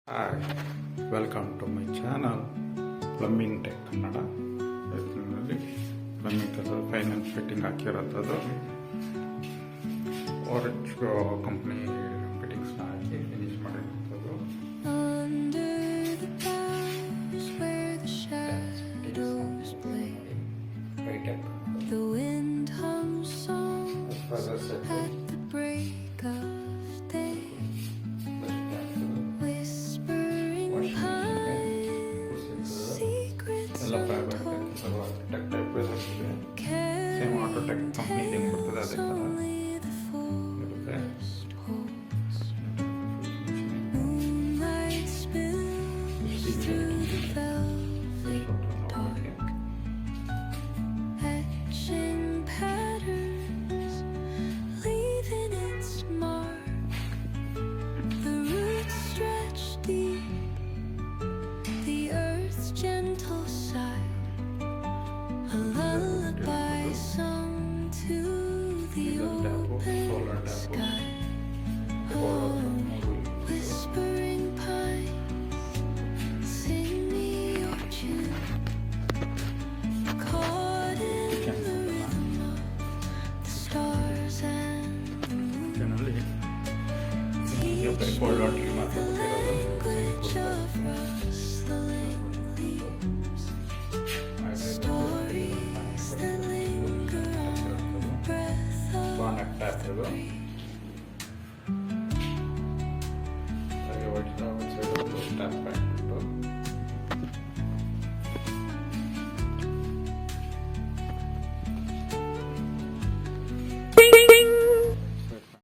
Hi, welcome to my channel Plumbing Tech Kannada. Plumbing final fitting ಹಾಕಿರೋಂಥದ್ದು orange company ಫಿಟ್ಟಿಂಗ್ಸ್ನ ಹಾಕಿ finish ಮಾಡಿರೋಂಥದ್ದು. The wind hums songs at the break of day, whispering pines, secrets untold, candles only the forest holds. Moonlight spills through the velvet dark, etching patterns, leaving its mark. The roots stretch deep, the earth's gentle sigh, a lullaby sung to the open sky. Oh, whispering pines, sing me your tune, caught in the rhythm of the stars and the moon. Teach me the language of rustling leaves, stories that linger on the breath of the breeze. ಹಾಗೆ ಒಟ್ಟು ಒಂದು side stop back